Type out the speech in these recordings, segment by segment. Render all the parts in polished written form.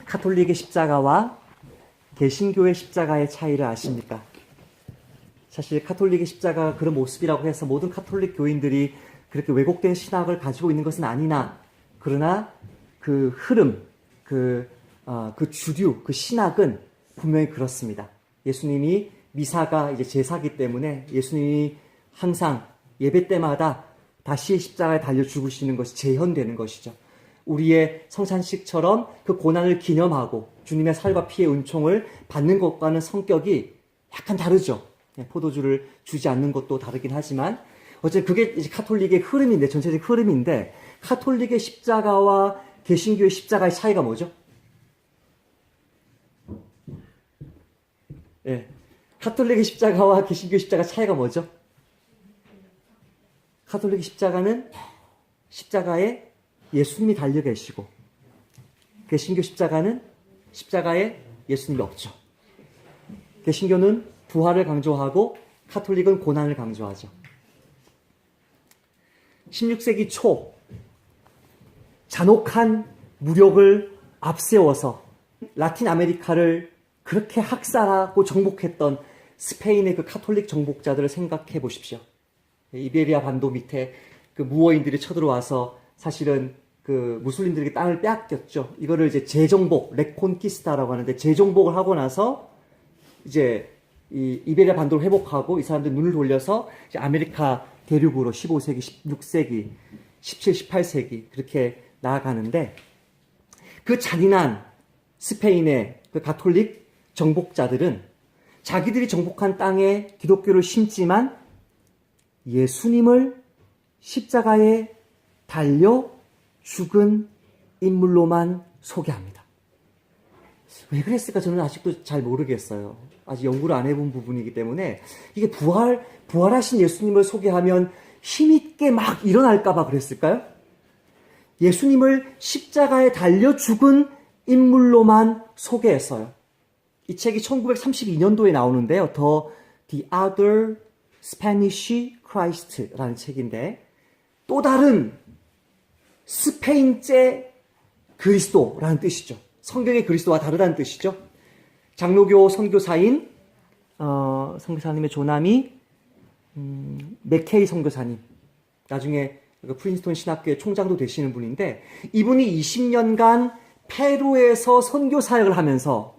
카톨릭의 십자가와 개신교의 십자가의 차이를 아십니까? 사실 카톨릭의 십자가가 그런 모습이라고 해서 모든 카톨릭 교인들이 그렇게 왜곡된 신학을 가지고 있는 것은 아니나, 그러나 그 흐름, 그 주류, 그 신학은 분명히 그렇습니다. 예수님이 미사가 이제 제사기 때문에 예수님이 항상 예배 때마다 다시 십자가에 달려 죽으시는 것이 재현되는 것이죠. 우리의 성찬식처럼 그 고난을 기념하고 주님의 살과 피의 은총을 받는 것과는 성격이 약간 다르죠. 포도주를 주지 않는 것도 다르긴 하지만 어쨌든 그게 이제 카톨릭의 흐름인데, 전체적인 흐름인데, 카톨릭의 십자가와 개신교의 십자가의 차이가 뭐죠? 예. 카톨릭의 십자가와 개신교의 십자가 차이가 뭐죠? 카톨릭 십자가는 십자가에 예수님이 달려 계시고, 개신교 십자가는 십자가에 예수님이 없죠. 개신교는 부활을 강조하고 카톨릭은 고난을 강조하죠. 16세기 초 잔혹한 무력을 앞세워서 라틴 아메리카를 그렇게 학살하고 정복했던 스페인의 그 카톨릭 정복자들을 생각해 보십시오. 이베리아 반도 밑에 그 무어인들이 쳐들어와서 사실은 그 무슬림들에게 땅을 빼앗겼죠. 이거를 이제 재정복, 레콘키스타라고 하는데, 재정복을 하고 나서 이제 이 이베리아 반도를 회복하고 이 사람들 눈을 돌려서 이제 아메리카 대륙으로 15세기, 16세기, 17, 18세기 그렇게 나아가는데, 그 잔인한 스페인의 그 가톨릭 정복자들은 자기들이 정복한 땅에 기독교를 심지만 예수님을 십자가에 달려 죽은 인물로만 소개합니다. 왜 그랬을까 저는 아직도 잘 모르겠어요. 아직 연구를 안 해본 부분이기 때문에. 이게 부활하신 예수님을 소개하면 힘있게 막 일어날까봐 그랬을까요? 예수님을 십자가에 달려 죽은 인물로만 소개했어요. 이 책이 1932년도에 나오는데요. The Other Spanish Christ라는 책인데, 또 다른 스페인제 그리스도라는 뜻이죠. 성경의 그리스도와 다르다는 뜻이죠. 장로교 선교사인 선교사님의 조남이 맥케이 선교사님, 나중에 프린스턴 신학교의 총장도 되시는 분인데, 이분이 20년간 페루에서 선교 사역을 하면서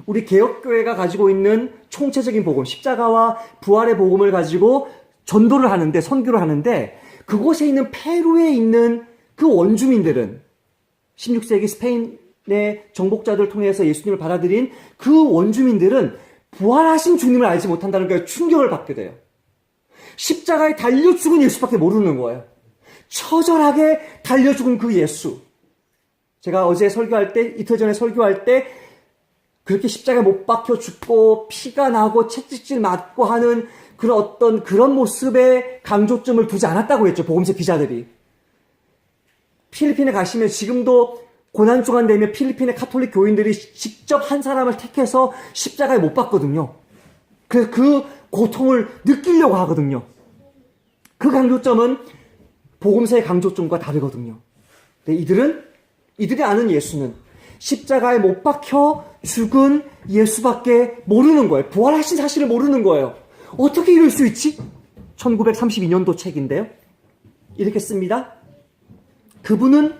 우리 개혁교회가 가지고 있는 총체적인 복음, 십자가와 부활의 복음을 가지고 전도를 하는데, 선교를 하는데, 그곳에 있는 페루에 있는 그 원주민들은 16세기 스페인의 정복자들을 통해서 예수님을 받아들인 그 원주민들은 부활하신 주님을 알지 못한다는 거에 충격을 받게 돼요. 십자가에 달려 죽은 예수밖에 모르는 거예요. 처절하게 달려 죽은 그 예수. 제가 어제 설교할 때, 이틀 전에 설교할 때, 그렇게 십자가에 못 박혀 죽고 피가 나고 채찍질 맞고 하는 그런 모습에 강조점을 두지 않았다고 했죠. 복음서 기자들이. 필리핀에 가시면 지금도 고난주간 되면 필리핀의 카톨릭 교인들이 직접 한 사람을 택해서 십자가에 못 박거든요. 그래서 그 고통을 느끼려고 하거든요. 그 강조점은 복음서의 강조점과 다르거든요. 근데 이들이 아는 예수는 십자가에 못 박혀 죽은 예수밖에 모르는 거예요. 부활하신 사실을 모르는 거예요. 어떻게 이럴 수 있지? 1932년도 책인데요. 이렇게 씁니다. 그분은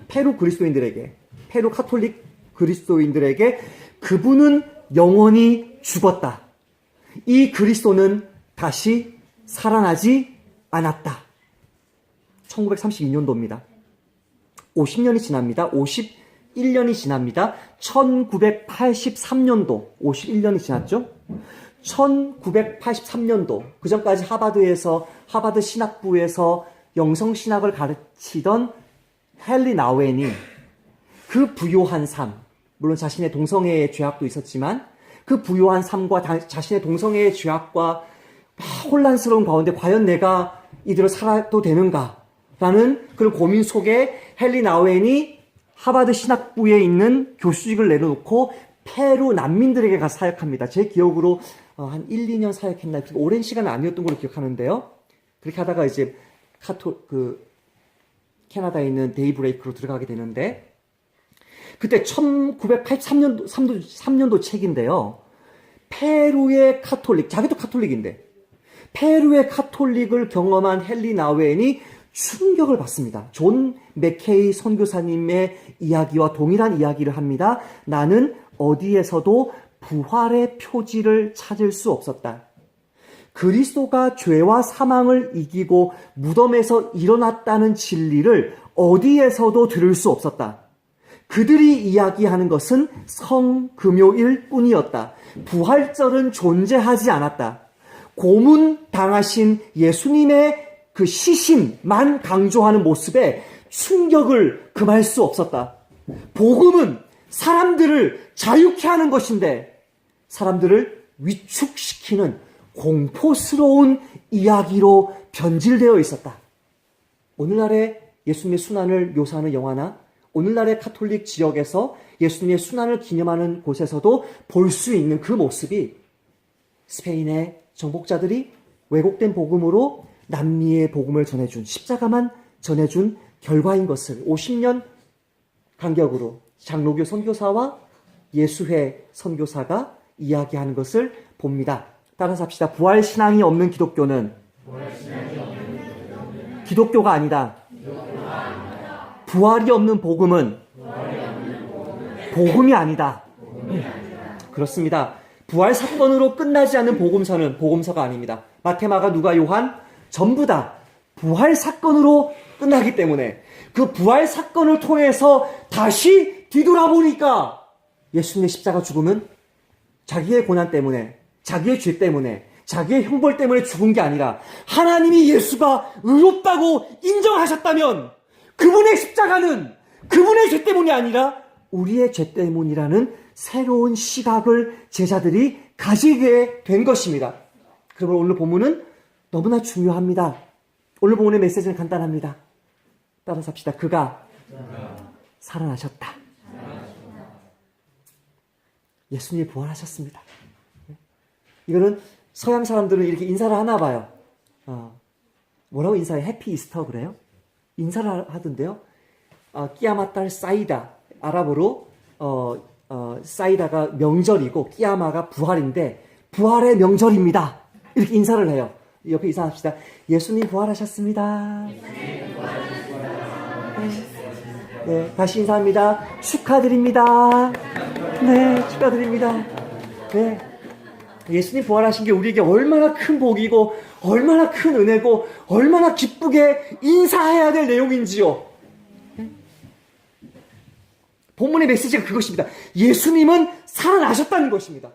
페루 그리스도인들에게, 페루 카톨릭 그리스도인들에게 그분은 영원히 죽었다. 이 그리스도는 다시 살아나지 않았다. 1932년도입니다. 50년이 지납니다. 51년이 지납니다. 1983년도, 51년이 지났죠? 1983년도, 그 전까지 하버드 신학부에서 영성신학을 가르치던 헨리 나우엔이 그 부요한 삶, 물론 자신의 동성애의 죄악도 있었지만 그 부요한 삶과 자신의 동성애의 죄악과 혼란스러운 가운데 과연 내가 이대로 살아도 되는가? 라는 그런 고민 속에 헨리 나우엔이 하버드 신학부에 있는 교수직을 내려놓고 페루 난민들에게 가서 사역합니다. 제 기억으로 한 1, 2년 사역했나, 오랜 시간은 아니었던 걸로 기억하는데요. 그렇게 하다가 이제 캐나다에 있는 데이브레이크로 들어가게 되는데, 그때 1983년도 책인데요. 페루의 카톨릭, 자기도 카톨릭인데 페루의 카톨릭을 경험한 헨리 나우엔이 충격을 받습니다. 존 맥케이 선교사님의 이야기와 동일한 이야기를 합니다. 나는 어디에서도 부활의 표지를 찾을 수 없었다. 그리스도가 죄와 사망을 이기고 무덤에서 일어났다는 진리를 어디에서도 들을 수 없었다. 그들이 이야기하는 것은 성금요일 뿐이었다. 부활절은 존재하지 않았다. 고문당하신 예수님의 그 시신만 강조하는 모습에 충격을 금할 수 없었다. 복음은 사람들을 자유케 하는 것인데 사람들을 위축시키는 공포스러운 이야기로 변질되어 있었다. 오늘날의 예수님의 순환을 묘사하는 영화나 오늘날의 카톨릭 지역에서 예수님의 순환을 기념하는 곳에서도 볼 수 있는 그 모습이 스페인의 정복자들이 왜곡된 복음으로 남미의 복음을 전해준, 십자가만 전해준 결과인 것을 50년 간격으로 장로교 선교사와 예수회 선교사가 이야기하는 것을 봅니다. 따라서 합시다. 부활신앙이 없는 기독교는 기독교가 아니다. 부활이 없는 복음은 복음이 아니다. 그렇습니다. 부활 사건으로 끝나지 않는 복음서는 복음서가 아닙니다. 마태, 마가, 누가, 요한 전부 다 부활 사건으로 끝나기 때문에 그 부활 사건을 통해서 다시 뒤돌아보니까 예수님의 십자가 죽음은 자기의 고난 때문에, 자기의 죄 때문에, 자기의 형벌 때문에 죽은 게 아니라 하나님이 예수가 의롭다고 인정하셨다면 그분의 십자가는 그분의 죄 때문이 아니라 우리의 죄 때문이라는 새로운 시각을 제자들이 가지게 된 것입니다. 그러면 오늘 본문은 너무나 중요합니다. 오늘 본문의 메시지는 간단합니다. 따라서 합시다. 그가 살아나셨다. 예수님이 부활하셨습니다. 이거는 서양 사람들은 이렇게 인사를 하나 봐요. 뭐라고 인사해? 해피 이스터 그래요? 인사를 하던데요. 끼야마딸 사이다. 아랍어로 사이다가 명절이고 끼야마가 부활인데 부활의 명절입니다. 이렇게 인사를 해요. 옆에 인사합시다. 예수님 부활하셨습니다. 네, 다시 인사합니다. 축하드립니다. 네, 축하드립니다. 네, 예수님 부활하신 게 우리에게 얼마나 큰 복이고 얼마나 큰 은혜고 얼마나 기쁘게 인사해야 될 내용인지요. 본문의 메시지가 그것입니다. 예수님은 살아나셨다는 것입니다.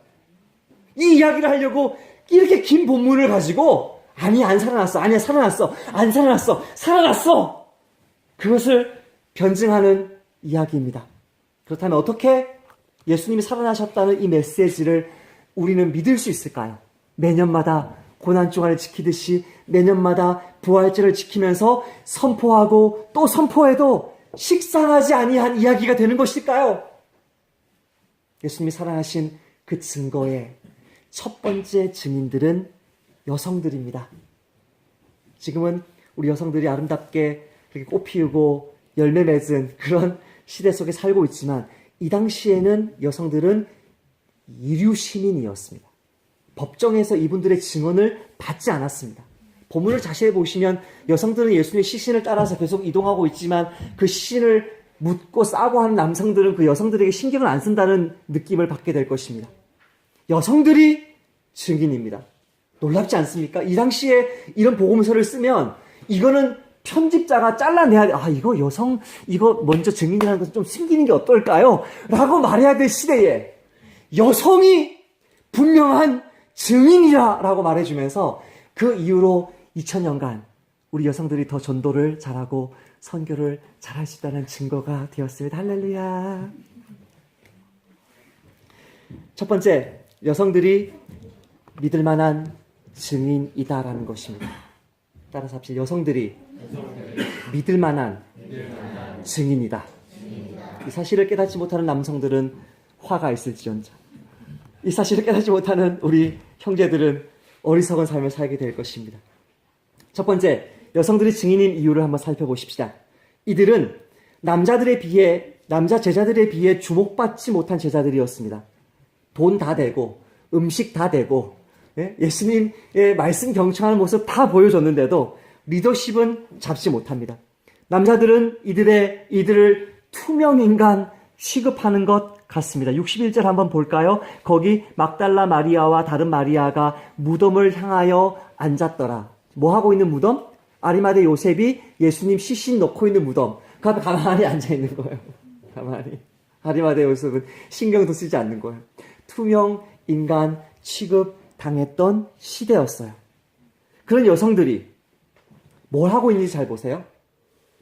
이 이야기를 하려고 이렇게 긴 본문을 가지고 아니 안 살아났어, 아니야 살아났어, 안 살아났어, 살아났어. 그것을 변증하는 이야기입니다. 그렇다면 어떻게 예수님이 살아나셨다는 이 메시지를 우리는 믿을 수 있을까요? 매년마다 고난주간을 지키듯이 매년마다 부활절을 지키면서 선포하고 또 선포해도 식상하지 아니한 이야기가 되는 것일까요? 예수님이 살아나신 그 증거의 첫 번째 증인들은 여성들입니다. 지금은 우리 여성들이 아름답게 그렇게 꽃 피우고 열매 맺은 그런 시대 속에 살고 있지만 이 당시에는 여성들은 이류 시민이었습니다. 법정에서 이분들의 증언을 받지 않았습니다. 본문을 자세히 보시면 여성들은 예수님의 시신을 따라서 계속 이동하고 있지만 그 시신을 묻고 싸고 하는 남성들은 그 여성들에게 신경을 안 쓴다는 느낌을 받게 될 것입니다. 여성들이 증인입니다. 놀랍지 않습니까? 이 당시에 이런 복음서를 쓰면 이거는 편집자가 잘라내야 돼. 이거 여성, 이거 먼저 증인이라는 것을 좀 숨기는 게 어떨까요? 라고 말해야 될 시대에 여성이 분명한 증인이라 라고 말해주면서 그 이후로 2000년간 우리 여성들이 더 전도를 잘하고 선교를 잘할 수 있다는 증거가 되었습니다. 할렐루야. 첫 번째, 여성들이 믿을 만한 증인이다라는 것입니다. 따라서 합시다. 여성들이 믿을 만한 증인이다. 이 사실을 깨닫지 못하는 남성들은 화가 있을지언정 이 사실을 깨닫지 못하는 우리 형제들은 어리석은 삶을 살게 될 것입니다. 첫 번째, 여성들이 증인인 이유를 한번 살펴보십시다. 이들은 남자들에 비해 남자 제자들에 비해 주목받지 못한 제자들이었습니다. 돈 다 되고 음식 다 되고 예수님의 말씀 경청하는 모습 다 보여줬는데도 리더십은 잡지 못합니다. 남자들은 이들을 투명인간 취급하는 것 같습니다. 61절 한번 볼까요? 거기 막달라 마리아와 다른 마리아가 무덤을 향하여 앉았더라. 뭐 하고 있는 무덤? 아리마대 요셉이 예수님 시신 넣고 있는 무덤. 그 앞에 가만히 앉아있는 거예요. 가만히. 아리마대 요셉은 신경도 쓰지 않는 거예요. 투명 인간 취급 당했던 시대였어요. 그런 여성들이 뭘 하고 있는지 잘 보세요.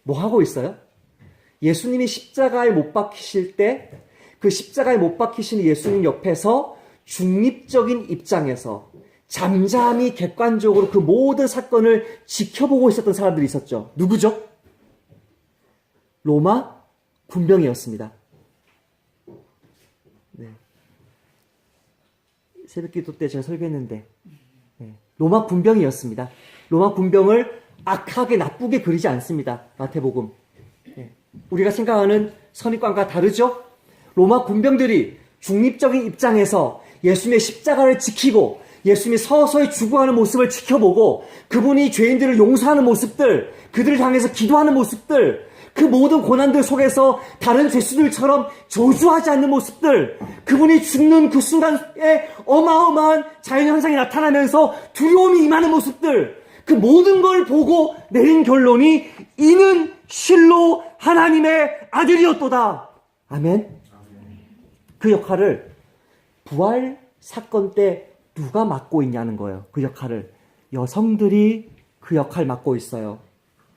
뭐 하고 있어요? 예수님이 십자가에 못 박히실 때 그 십자가에 못 박히시는 예수님 옆에서 중립적인 입장에서 잠잠히 객관적으로 그 모든 사건을 지켜보고 있었던 사람들이 있었죠. 누구죠? 로마 군병이었습니다. 네. 새벽기도 때 제가 설교했는데 로마 군병이었습니다. 로마 군병을 악하게 나쁘게 그리지 않습니다. 마태복음. 우리가 생각하는 선입관과 다르죠? 로마 군병들이 중립적인 입장에서 예수님의 십자가를 지키고 예수님이 서서히 죽어가는 모습을 지켜보고 그분이 죄인들을 용서하는 모습들, 그들을 향해서 기도하는 모습들, 그 모든 고난들 속에서 다른 죄수들처럼 저주하지 않는 모습들, 그분이 죽는 그 순간에 어마어마한 자연현상이 나타나면서 두려움이 임하는 모습들, 그 모든 걸 보고 내린 결론이 이는 실로 하나님의 아들이었도다. 아멘. 그 역할을 부활 사건 때 누가 맡고 있냐는 거예요. 그 역할을. 여성들이 그 역할 맡고 있어요.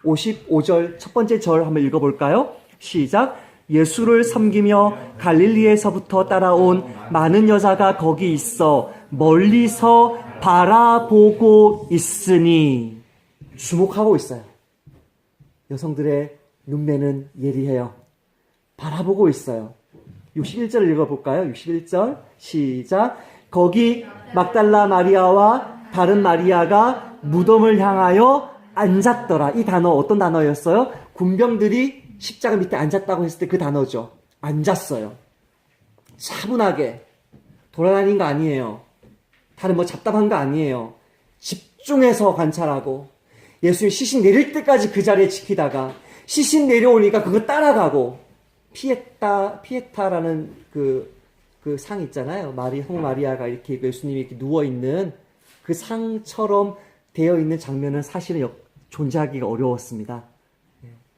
55절 첫 번째 절 한번 읽어볼까요? 시작. 예수를 섬기며 갈릴리에서부터 따라온 많은 여자가 거기 있어 멀리서 바라보고 있으니. 주목하고 있어요. 여성들의 눈매는 예리해요. 바라보고 있어요. 61절 읽어볼까요? 61절 시작. 거기 막달라 마리아와 다른 마리아가 무덤을 향하여 앉았더라. 이 단어 어떤 단어였어요? 군병들이 십자가 밑에 앉았다고 했을 때 그 단어죠. 앉았어요. 차분하게 돌아다닌 거 아니에요. 다른 뭐 잡담한 거 아니에요. 집중해서 관찰하고 예수님 시신 내릴 때까지 그 자리에 지키다가 시신 내려오니까 그거 따라가고 피에타라는 그 상 있잖아요. 성모 마리아가 이렇게 예수님이 이렇게 누워있는 그 상처럼 되어 있는 장면은 사실은 존재하기가 어려웠습니다.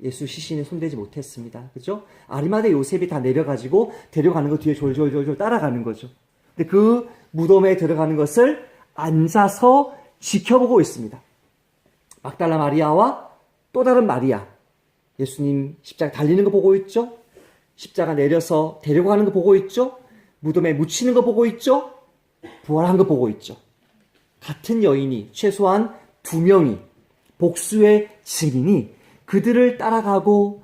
예수 시신에 손대지 못했습니다. 그죠? 아리마대 요셉이 다 내려가지고 데려가는 거 뒤에 졸졸졸졸 따라가는 거죠. 근데 그 무덤에 들어가는 것을 앉아서 지켜보고 있습니다. 막달라 마리아와 또 다른 마리아. 예수님 십자가 달리는 거 보고 있죠? 십자가 내려서 데려가는 거 보고 있죠? 무덤에 묻히는 거 보고 있죠? 부활한 거 보고 있죠? 같은 여인이 최소한 2명이 복수의 증인이 그들을 따라가고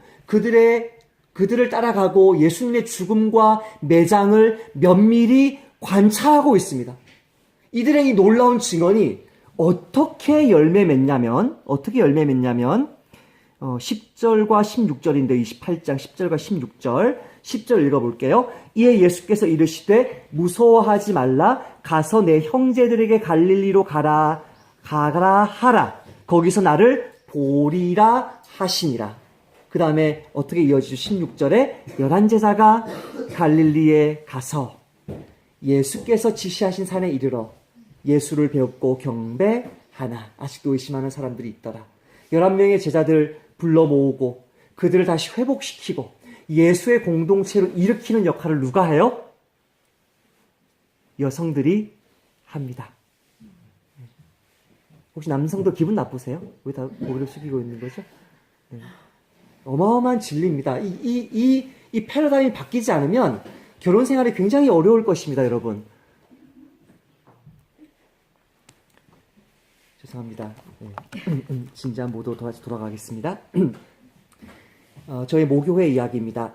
예수님의 죽음과 매장을 면밀히 관찰하고 있습니다. 이들의 이 놀라운 증언이 어떻게 열매 맺냐면 10절과 16절인데 28장 10절과 16절 10절 읽어볼게요. 이에 예수께서 이르시되 무서워하지 말라. 가서 내 형제들에게 갈릴리로 가라 하라. 거기서 나를 보리라 하시니라. 그 다음에 어떻게 이어지죠? 16절에 열한 제자가 갈릴리에 가서 예수께서 지시하신 산에 이르러 예수를 배웠고 경배하나. 아직도 의심하는 사람들이 있더라. 11명의 제자들 불러 모으고 그들을 다시 회복시키고 예수의 공동체로 일으키는 역할을 누가 해요? 여성들이 합니다. 혹시 남성도 기분 나쁘세요? 왜 다 고개를 숙이고 있는 거죠? 네. 어마어마한 진리입니다. 이 패러다임이 바뀌지 않으면 결혼 생활이 굉장히 어려울 것입니다, 여러분. 죄송합니다. 네. 진지한 모드 다시 돌아가겠습니다. 저희 모교회 이야기입니다.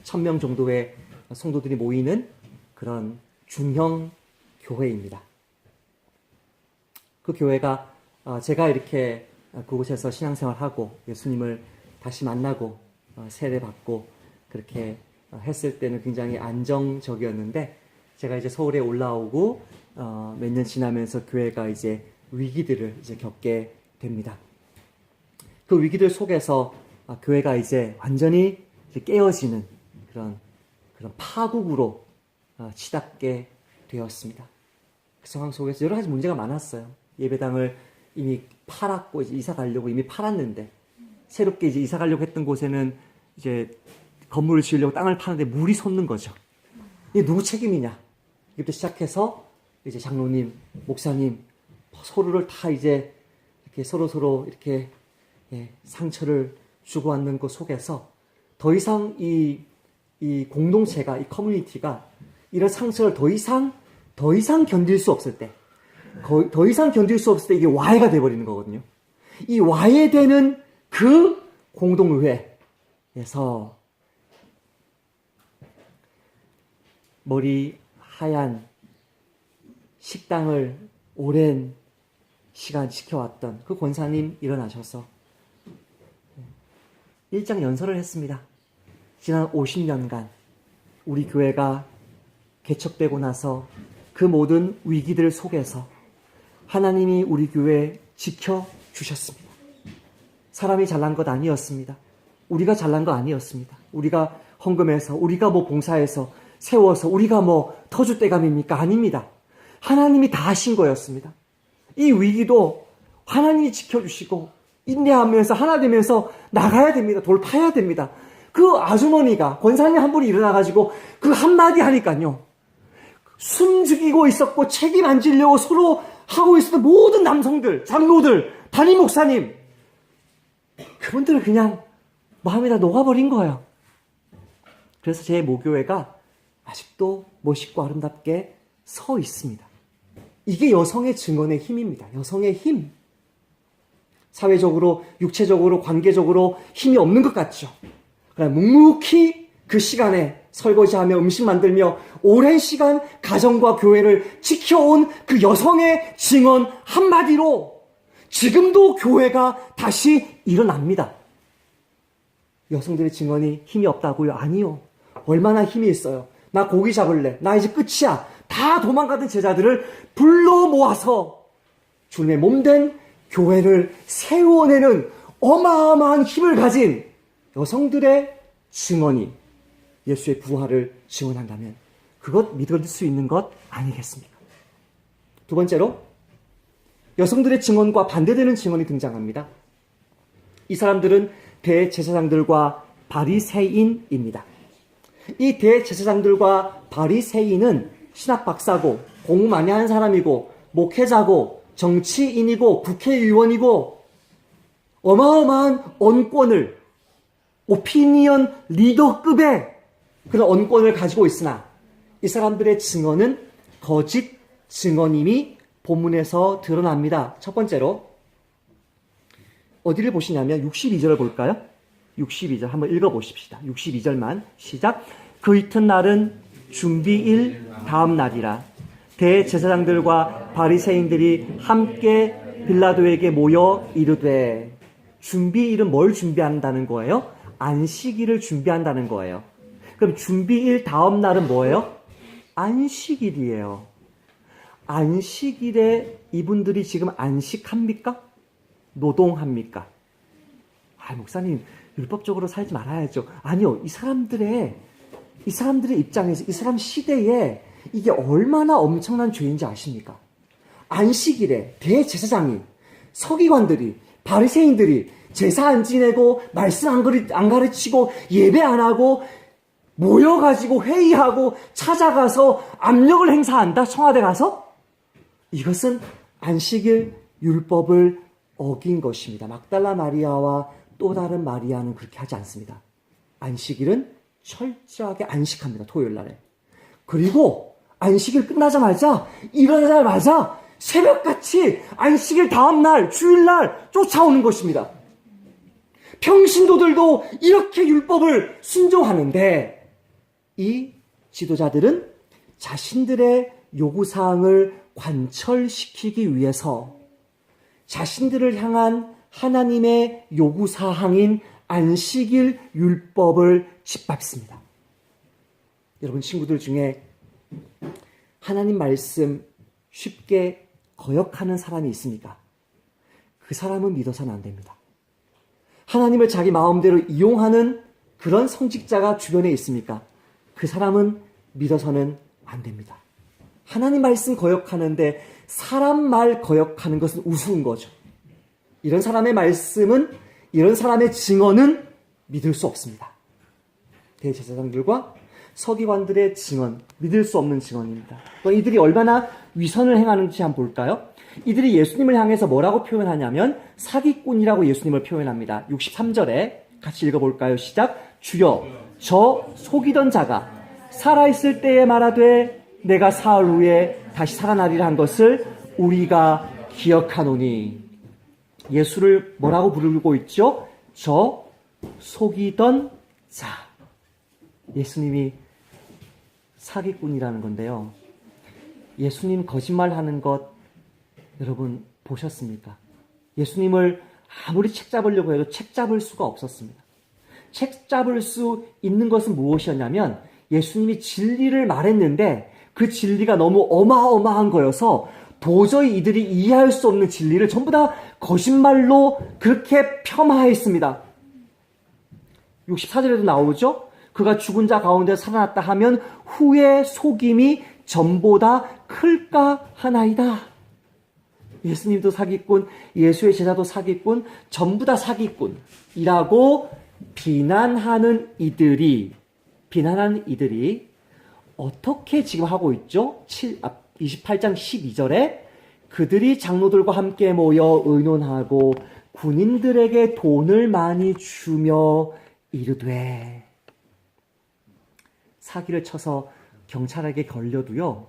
1000명 정도의 성도들이 모이는 그런 중형 교회입니다. 그 교회가 제가 이렇게 그곳에서 신앙생활하고 예수님을 다시 만나고 세례받고 그렇게 했을 때는 굉장히 안정적이었는데, 제가 이제 서울에 올라오고 몇 년 지나면서 교회가 이제 위기들을 이제 겪게 됩니다. 그 위기들 속에서 교회가 이제 완전히 이제 깨어지는 그런 파국으로 치닫게 되었습니다. 그 상황 속에서 여러 가지 문제가 많았어요. 예배당을 이미 팔았고 이제 이사 가려고 이미 팔았는데, 새롭게 이제 이사 가려고 했던 곳에는 이제 건물을 지으려고 땅을 파는데 물이 솟는 거죠. 이게 누구 책임이냐? 이부터 시작해서 이제 장로님, 목사님 서로를 다 이제 이렇게 서로 이렇게 상처를 주고받는 것 속에서 더 이상 이 공동체가, 이 커뮤니티가 이런 상처를 더 이상 견딜 수 없을 때, 더 이상 견딜 수 없을 때 이게 와해가 돼버리는 거거든요. 이 와해되는 그 공동의회에서 머리 하얀 식당을 오랜 시간 지켜왔던 그 권사님 일어나셔서 일장 연설을 했습니다. 지난 50년간 우리 교회가 개척되고 나서 그 모든 위기들 속에서 하나님이 우리 교회 지켜주셨습니다. 사람이 잘난 것 아니었습니다. 우리가 잘난 거 아니었습니다. 우리가 헌금해서, 우리가 뭐 봉사해서 세워서, 우리가 뭐 터줏대감입니까? 아닙니다. 하나님이 다 하신 거였습니다. 이 위기도 하나님이 지켜주시고 인내하면서 하나 되면서 나가야 됩니다. 돌파해야 됩니다. 그 아주머니가, 권사님 한 분이 일어나가지고 그 한마디 하니까요, 숨죽이고 있었고 책임 안 지려고 서로 하고 있었던 모든 남성들, 장로들, 담임 목사님, 그분들은 그냥 마음이 다 녹아버린 거예요. 그래서 제 모교회가 아직도 멋있고 아름답게 서 있습니다. 이게 여성의 증언의 힘입니다. 여성의 힘. 사회적으로, 육체적으로, 관계적으로 힘이 없는 것 같죠. 그러나 묵묵히 그 시간에 설거지하며 음식 만들며 오랜 시간 가정과 교회를 지켜온 그 여성의 증언 한마디로 지금도 교회가 다시 일어납니다. 여성들의 증언이 힘이 없다고요? 아니요. 얼마나 힘이 있어요. 나 고기 잡을래. 나 이제 끝이야. 다 도망가던 제자들을 불러 모아서 주님의 몸된 교회를 세워내는 어마어마한 힘을 가진 여성들의 증언이 예수의 부활을 증언한다면 그것 믿을 수 있는 것 아니겠습니까? 두 번째로 여성들의 증언과 반대되는 증언이 등장합니다. 이 사람들은 대제사장들과 바리새인입니다. 이 대제사장들과 바리새인은 신학 박사고 공부 많이 하는 사람이고 목회자고 정치인이고 국회의원이고 어마어마한 언권을, 오피니언 리더급의 그런 언권을 가지고 있으나 이 사람들의 증언은 거짓 증언임이 본문에서 드러납니다. 첫 번째로 어디를 보시냐면 62절을 볼까요? 62절 한번 읽어보십시다. 62절만 시작. 그 이튿날은 준비일 다음 날이라 대제사장들과 바리새인들이 함께 빌라도에게 모여 이르되, 준비일은 뭘 준비한다는 거예요? 안식일을 준비한다는 거예요. 그럼 준비일 다음 날은 뭐예요? 안식일이에요. 안식일에 이분들이 지금 안식합니까? 노동합니까? 목사님 율법적으로 살지 말아야죠. 아니요. 이 사람들의 입장에서, 이 사람 시대에 이게 얼마나 엄청난 죄인지 아십니까? 안식일에 대제사장이, 서기관들이, 바리새인들이 제사 안 지내고 말씀 안 가르치고 예배 안 하고 모여가지고 회의하고 찾아가서 압력을 행사한다? 청와대 가서? 이것은 안식일 율법을 어긴 것입니다. 막달라 마리아와 또 다른 마리아는 그렇게 하지 않습니다. 안식일은 철저하게 안식합니다. 토요일 날에. 그리고 안식일 끝나자마자, 일어나자마자 새벽같이 안식일 다음날, 주일날 쫓아오는 것입니다. 평신도들도 이렇게 율법을 순종하는데 이 지도자들은 자신들의 요구사항을 관철시키기 위해서 자신들을 향한 하나님의 요구사항인 안식일 율법을 짓밟습니다. 여러분 친구들 중에 하나님 말씀 쉽게 거역하는 사람이 있습니까? 그 사람은 믿어서는 안 됩니다. 하나님을 자기 마음대로 이용하는 그런 성직자가 주변에 있습니까? 그 사람은 믿어서는 안 됩니다. 하나님 말씀 거역하는데 사람 말 거역하는 것은 우스운 거죠. 이런 사람의 말씀은, 이런 사람의 증언은 믿을 수 없습니다. 대제사장들과 서기관들의 증언, 믿을 수 없는 증언입니다. 또 이들이 얼마나 위선을 행하는지 한번 볼까요? 이들이 예수님을 향해서 뭐라고 표현하냐면 사기꾼이라고 예수님을 표현합니다. 63절에 같이 읽어볼까요? 시작. 주여, 저 속이던 자가 살아있을 때에 말하되 내가 사흘 후에 다시 살아나리라 한 것을 우리가 기억하노니. 예수를 뭐라고 부르고 있죠? 저 속이던 자. 예수님이 사기꾼이라는 건데요. 예수님 거짓말하는 것 여러분 보셨습니까? 예수님을 아무리 책 잡으려고 해도 책 잡을 수가 없었습니다. 책 잡을 수 있는 것은 무엇이었냐면 예수님이 진리를 말했는데 그 진리가 너무 어마어마한 거여서 도저히 이들이 이해할 수 없는 진리를 전부 다 거짓말로 그렇게 폄하했습니다. 64절에도 나오죠? 그가 죽은 자 가운데 살아났다 하면 후에 속임이 전보다 클까 하나이다. 예수님도 사기꾼, 예수의 제자도 사기꾼, 전부 다 사기꾼이라고 비난하는 이들이 어떻게 지금 하고 있죠? 28장 12절에 그들이 장로들과 함께 모여 의논하고 군인들에게 돈을 많이 주며 이르되. 사기를 쳐서 경찰에게 걸려도요,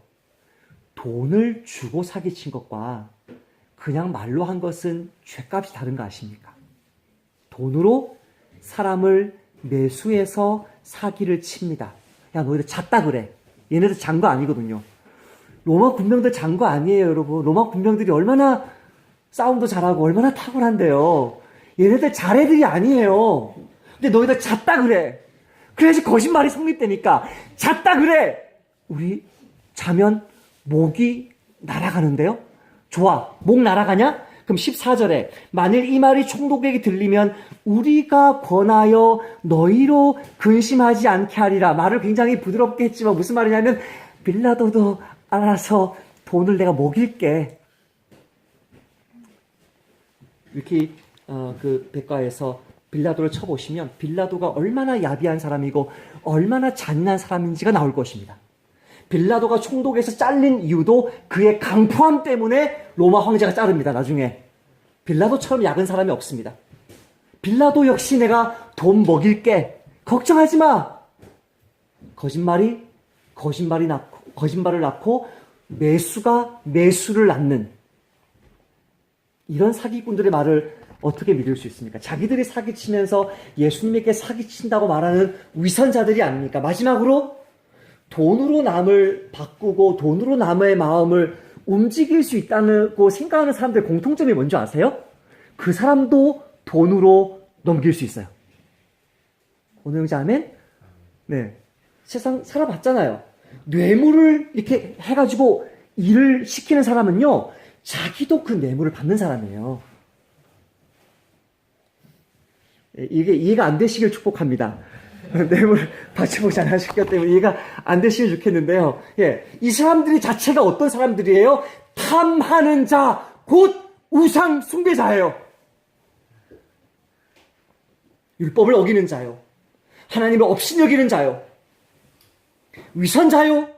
돈을 주고 사기친 것과 그냥 말로 한 것은 죗값이 다른 거 아십니까? 돈으로 사람을 매수해서 사기를 칩니다. 야, 너희들 잤다 그래. 얘네들 잔 거 아니거든요. 로마 군병들 잔 거 아니에요, 여러분. 로마 군병들이 얼마나 싸움도 잘하고 얼마나 탁월한데요. 얘네들 자애들이 아니에요. 근데 너희들 잤다 그래. 그래야지 거짓말이 성립되니까. 잤다 그래. 우리 자면 목이 날아가는데요. 좋아. 목 날아가냐? 그럼 14절에 만일 이 말이 총독에게 들리면 우리가 권하여 너희로 근심하지 않게 하리라. 말을 굉장히 부드럽게 했지만 무슨 말이냐면 빌라도도 알아서 돈을 내가 먹일게. 이렇게 그 백과에서 빌라도를 쳐보시면 빌라도가 얼마나 야비한 사람이고 얼마나 잔인한 사람인지가 나올 것입니다. 빌라도가 총독에서 잘린 이유도 그의 강포함 때문에 로마 황제가 자릅니다. 나중에 빌라도처럼 약은 사람이 없습니다. 빌라도 역시 내가 돈 먹일게. 걱정하지 마. 거짓말을 낳고 매수가 매수를 낳는 이런 사기꾼들의 말을 어떻게 믿을 수 있습니까? 자기들이 사기치면서 예수님에게 사기친다고 말하는 위선자들이 아닙니까? 마지막으로 돈으로 남을 바꾸고 돈으로 남의 마음을 움직일 수 있다고 생각하는 사람들의 공통점이 뭔지 아세요? 그 사람도 돈으로 넘길 수 있어요. 오늘 형제 아멘? 네. 세상 살아봤잖아요. 뇌물을 이렇게 해가지고 일을 시키는 사람은요, 자기도 그 뇌물을 받는 사람이에요. 이게 이해가 안 되시길 축복합니다. 뇌물을 받지 못지 않으셨기 때문에 이해가 안 되시면 좋겠는데요. 예, 이 사람들이 자체가 어떤 사람들이에요? 탐하는 자, 곧 우상 숭배자예요. 율법을 어기는 자요. 하나님을 업신여기는 자요. 위선자요.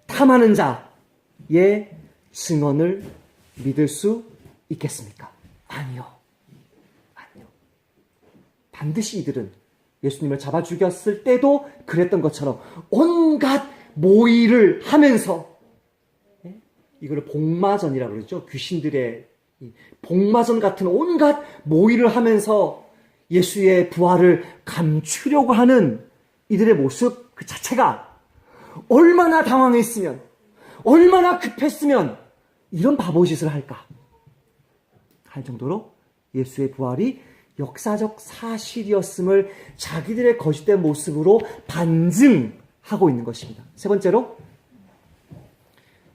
탐하는 자의 증언을 믿을 수 있겠습니까? 아니요. 반드시 이들은 예수님을 잡아 죽였을 때도 그랬던 것처럼 온갖 모의를 하면서, 이걸 복마전이라고 그러죠. 귀신들의 복마전 같은 온갖 모의를 하면서 예수의 부활을 감추려고 하는 이들의 모습 그 자체가 얼마나 당황했으면, 얼마나 급했으면 이런 바보짓을 할까 할 정도로 예수의 부활이 역사적 사실이었음을 자기들의 거짓된 모습으로 반증하고 있는 것입니다. 세 번째로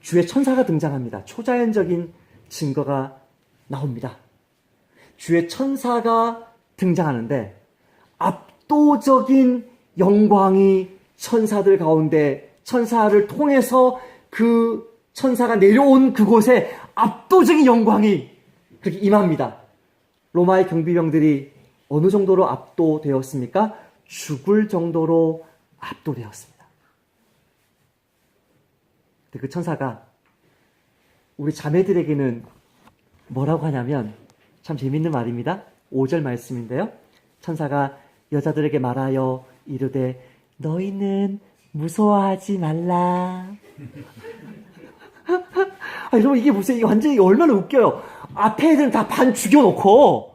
주의 천사가 등장합니다. 초자연적인 증거가 나옵니다. 주의 천사가 등장하는데 압도적인 영광이 천사들 가운데 천사를 통해서 그 천사가 내려온 그곳에 압도적인 영광이 그렇게 임합니다. 로마의 경비병들이 어느 정도로 압도되었습니까? 죽을 정도로 압도되었습니다. 근데 그 천사가 우리 자매들에게는 뭐라고 하냐면 참 재밌는 말입니다. 5절 말씀인데요. 천사가 여자들에게 말하여 이르되 너희는 무서워하지 말라. 여러분 이게 무슨 이게 완전히 얼마나 웃겨요. 앞에 애들은 다 반 죽여놓고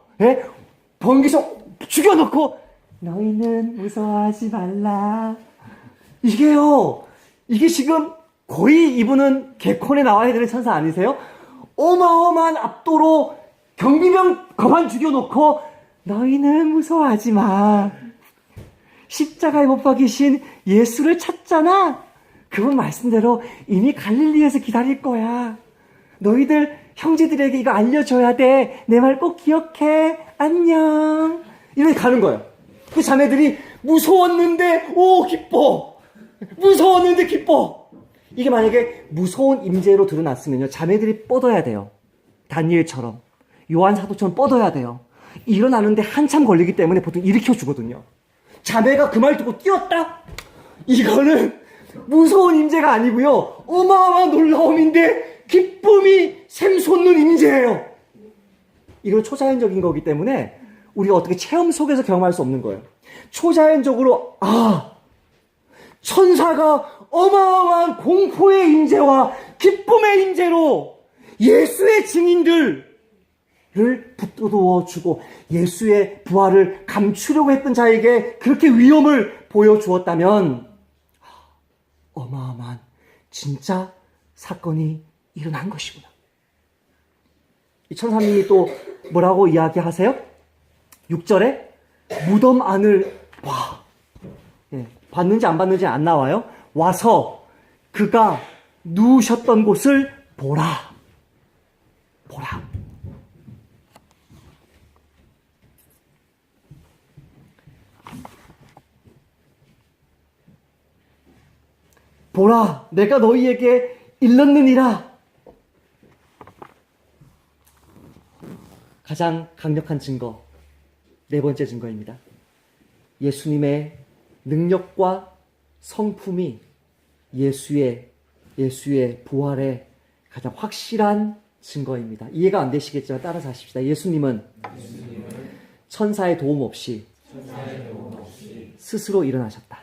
번개서 죽여놓고 너희는 무서워하지 말라. 이게 지금 거의 이분은 개콘에 나와야 되는 천사 아니세요? 어마어마한 압도로 경비병 거반 죽여놓고 너희는 무서워하지 마. 십자가에 못 박이신 예수를 찾잖아. 그분 말씀대로 이미 갈릴리에서 기다릴 거야. 너희들 형제들에게 이거 알려줘야 돼. 내 말 꼭 기억해. 안녕. 이렇게 가는 거예요. 그 자매들이 무서웠는데 오 기뻐. 무서웠는데 기뻐. 이게 만약에 무서운 임재로 드러났으면요. 자매들이 뻗어야 돼요. 다니엘처럼. 요한 사도처럼 뻗어야 돼요. 일어나는데 한참 걸리기 때문에 보통 일으켜 주거든요. 자매가 그 말 듣고 뛰었다? 이거는 무서운 임재가 아니고요. 어마어마한 놀라움인데 기쁨이 샘솟는 임재예요. 이건 초자연적인 거기 때문에 우리가 어떻게 체험 속에서 경험할 수 없는 거예요. 초자연적으로 천사가 어마어마한 공포의 임재와 기쁨의 임재로 예수의 증인들을 붙들어 주고 예수의 부활을 감추려고 했던 자에게 그렇게 위험을 보여주었다면 어마어마한 진짜 사건이 일어난 것이구나. 이 천사님이 또 뭐라고 이야기하세요? 6절에 무덤 안을 봤는지 안 봤는지 안 나와요. 와서 그가 누우셨던 곳을 보라. 보라, 내가 너희에게 일렀느니라. 가장 강력한 증거, 네 번째 증거입니다. 예수님의 능력과 성품이 예수의 부활의 가장 확실한 증거입니다. 이해가 안 되시겠지만 따라서 하십시다. 예수님은 천사의 도움 없이 스스로 일어나셨다.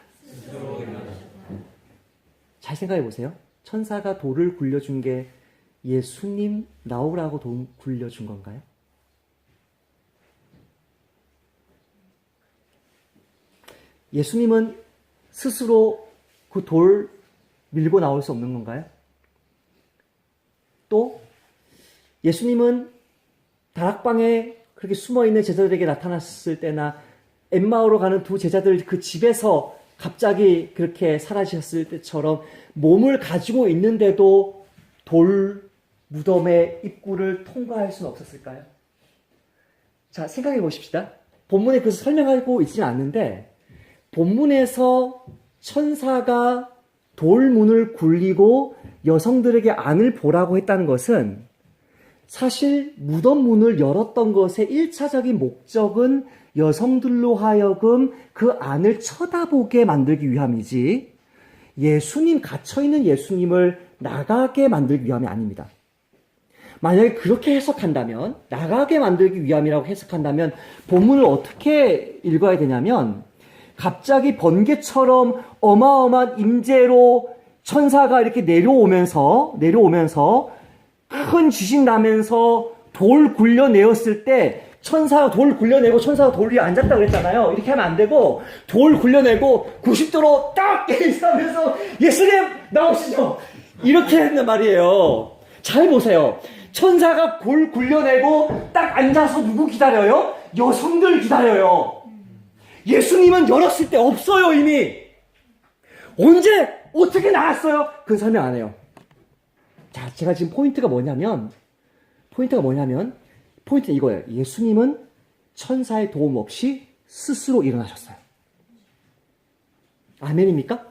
잘 생각해 보세요. 천사가 돌을 굴려준 게 예수님 나오라고 돌 굴려준 건가요? 예수님은 스스로 그 돌 밀고 나올 수 없는 건가요? 또 예수님은 다락방에 그렇게 숨어있는 제자들에게 나타났을 때나 엠마오로 가는 두 제자들 그 집에서 갑자기 그렇게 사라지셨을 때처럼 몸을 가지고 있는데도 돌 무덤의 입구를 통과할 수는 없었을까요? 자, 생각해 보십시다. 본문에 그것을 설명하고 있지는 않는데 본문에서 천사가 돌문을 굴리고 여성들에게 안을 보라고 했다는 것은 사실 무덤 문을 열었던 것의 1차적인 목적은 여성들로 하여금 그 안을 쳐다보게 만들기 위함이지 예수님, 갇혀있는 예수님을 나가게 만들기 위함이 아닙니다. 만약에 그렇게 해석한다면, 나가게 만들기 위함이라고 해석한다면 본문을 어떻게 읽어야 되냐면 갑자기 번개처럼 어마어마한 임재로 천사가 이렇게 내려오면서 큰 지진 나면서 돌 굴려내었을 때 천사가 돌 굴려내고 천사가 돌 위에 앉았다 그랬잖아요. 이렇게 하면 안 되고 돌 굴려내고 90도로 딱 있으면서 예수님 나오시죠. 이렇게 했단 말이에요. 잘 보세요. 천사가 돌 굴려내고 딱 앉아서 누구 기다려요? 여성들 기다려요. 예수님은 열었을 때 없어요, 이미. 언제, 어떻게 나왔어요? 그건 설명 안 해요. 자, 제가 지금 포인트는 이거예요. 예수님은 천사의 도움 없이 스스로 일어나셨어요. 아멘입니까?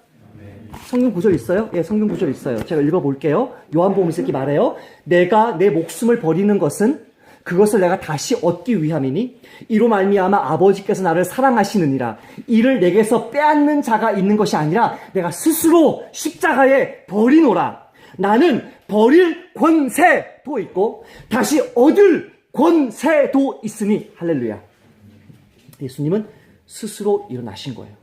성경 구절 있어요? 예, 성경 구절 있어요. 제가 읽어볼게요. 요한복음에서 이렇게 말해요. 내가 내 목숨을 버리는 것은 그것을 내가 다시 얻기 위함이니 이로 말미암아 아버지께서 나를 사랑하시느니라. 이를 내게서 빼앗는 자가 있는 것이 아니라 내가 스스로 십자가에 버리노라. 나는 버릴 권세도 있고 다시 얻을 권세도 있으니. 할렐루야. 예수님은 스스로 일어나신 거예요.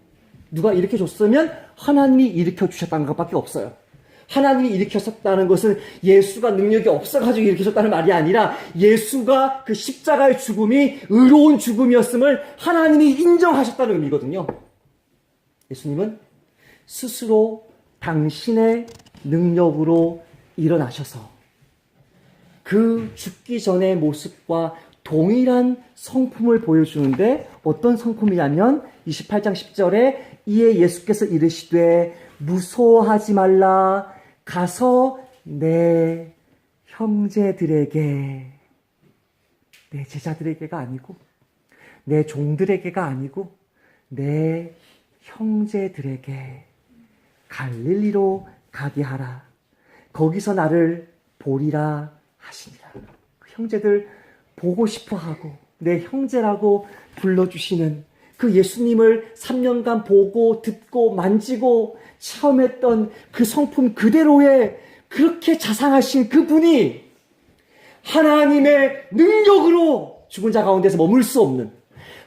누가 일으켜줬으면 하나님이 일으켜주셨다는 것밖에 없어요. 하나님이 일으켰었다는 것은 예수가 능력이 없어가지고 일으키셨다는 말이 아니라 예수가 그 십자가의 죽음이 의로운 죽음이었음을 하나님이 인정하셨다는 의미거든요. 예수님은 스스로 당신의 능력으로 일어나셔서 그 죽기 전의 모습과 동일한 성품을 보여주는데 어떤 성품이냐면 28장 10절에 이에 예수께서 이르시되 무서워하지 말라. 가서 내 형제들에게, 내 제자들에게가 아니고 내 종들에게가 아니고 내 형제들에게 갈릴리로 가게 하라. 거기서 나를 보리라 하시니라. 그 형제들 보고 싶어하고 내 형제라고 불러주시는 그 예수님을 3년간 보고 듣고 만지고 체험했던 그 성품 그대로의 그렇게 자상하신 그분이 하나님의 능력으로 죽은 자 가운데서 머물 수 없는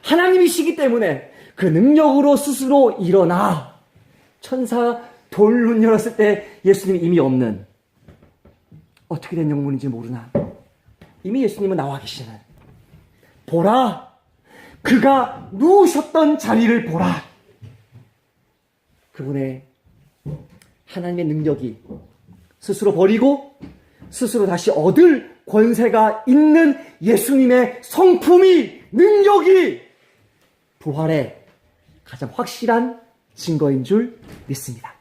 하나님이시기 때문에 그 능력으로 스스로 일어나 천사 돌문 열었을 때 예수님이 이미 없는 어떻게 된 영문인지 모르나 이미 예수님은 나와 계시는 보라 그가 누우셨던 자리를 보라. 그분의 하나님의 능력이 스스로 버리고 스스로 다시 얻을 권세가 있는 예수님의 성품이 능력이 부활의 가장 확실한 증거인 줄 믿습니다.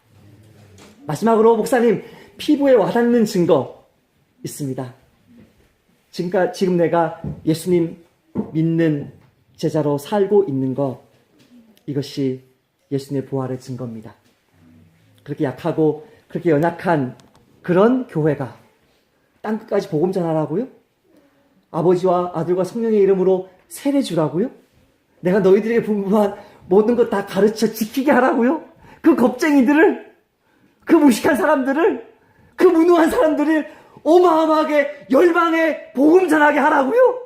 마지막으로 목사님 피부에 와닿는 증거 있습니다. 지금 내가 예수님 믿는 제자로 살고 있는 것 이것이 예수님의 부활의 증거입니다. 그렇게 약하고 그렇게 연약한 그런 교회가 땅끝까지 복음 전하라고요? 아버지와 아들과 성령의 이름으로 세례 주라고요? 내가 너희들에게 분부한 모든 것 다 가르쳐 지키게 하라고요? 그 겁쟁이들을, 그 무식한 사람들을, 그 무능한 사람들을 어마어마하게 열방에 복음 전하게 하라고요?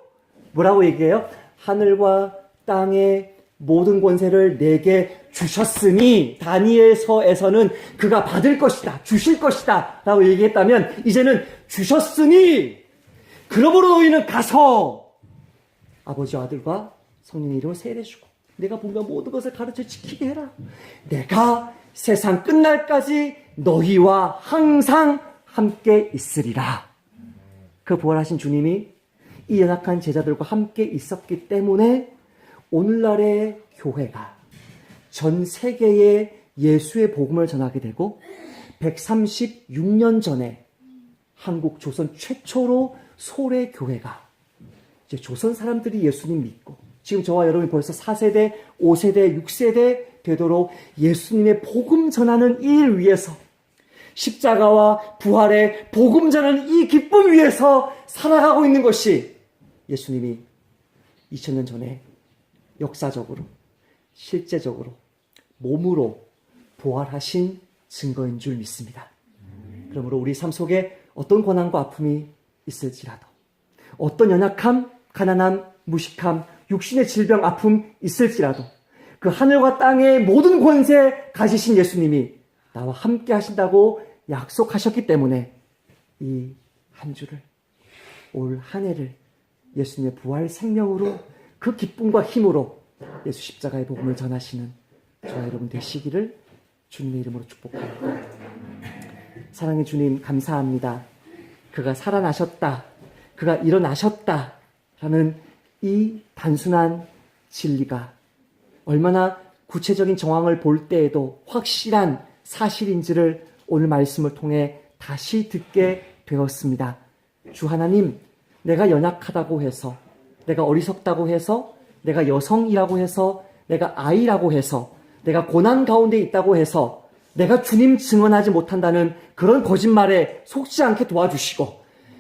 뭐라고 얘기해요? 하늘과 땅의 모든 권세를 내게 주셨으니 다니엘서에서는 그가 받을 것이다, 주실 것이다 라고 얘기했다면 이제는 주셨으니 그러므로 너희는 가서 아버지와 아들과 성령의 이름으로 세례주고 내가 분명 모든 것을 가르쳐 지키게 해라. 내가 세상 끝날까지 너희와 항상 함께 있으리라. 그 부활하신 주님이 이 연약한 제자들과 함께 있었기 때문에 오늘날의 교회가 전 세계에 예수의 복음을 전하게 되고 136년 전에 한국 조선 최초로 소래 교회가 이제 조선 사람들이 예수님 믿고 지금 저와 여러분이 벌써 4세대, 5세대, 6세대 되도록 예수님의 복음 전하는 일 위해서 십자가와 부활의 복음 전하는 이 기쁨 위해서 살아가고 있는 것이 예수님이 2000년 전에 역사적으로 실제적으로 몸으로 부활하신 증거인 줄 믿습니다. 그러므로 우리 삶 속에 어떤 고난과 아픔이 있을지라도 어떤 연약함, 가난함, 무식함, 육신의 질병, 아픔 있을지라도 그 하늘과 땅의 모든 권세 가지신 예수님이 나와 함께 하신다고 약속하셨기 때문에 이 한 주를 올 한 해를 예수님의 부활 생명으로 그 기쁨과 힘으로 예수 십자가의 복음을 전하시는 저와 여러분 되시기를 주님의 이름으로 축복합니다. 사랑의 주님 감사합니다. 그가 살아나셨다. 그가 일어나셨다. 라는 이 단순한 진리가 얼마나 구체적인 정황을 볼 때에도 확실한 사실인지를 오늘 말씀을 통해 다시 듣게 되었습니다. 주 하나님, 내가 연약하다고 해서, 내가 어리석다고 해서, 내가 여성이라고 해서, 내가 아이라고 해서, 내가 고난 가운데 있다고 해서 내가 주님 증언하지 못한다는 그런 거짓말에 속지 않게 도와주시고,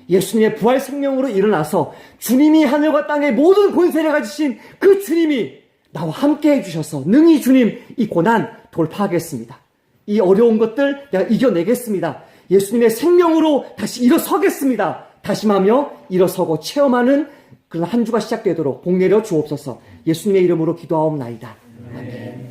예수님의 부활 생명으로 일어나서 주님이 하늘과 땅의 모든 권세를 가지신 그 주님이 나와 함께 해주셔서 능히 주님 이 고난 돌파하겠습니다. 이 어려운 것들 내가 이겨내겠습니다. 예수님의 생명으로 다시 일어서겠습니다. 다짐하며 일어서고 체험하는 그런 한 주가 시작되도록 복 내려 주옵소서. 예수님의 이름으로 기도하옵나이다. 아멘.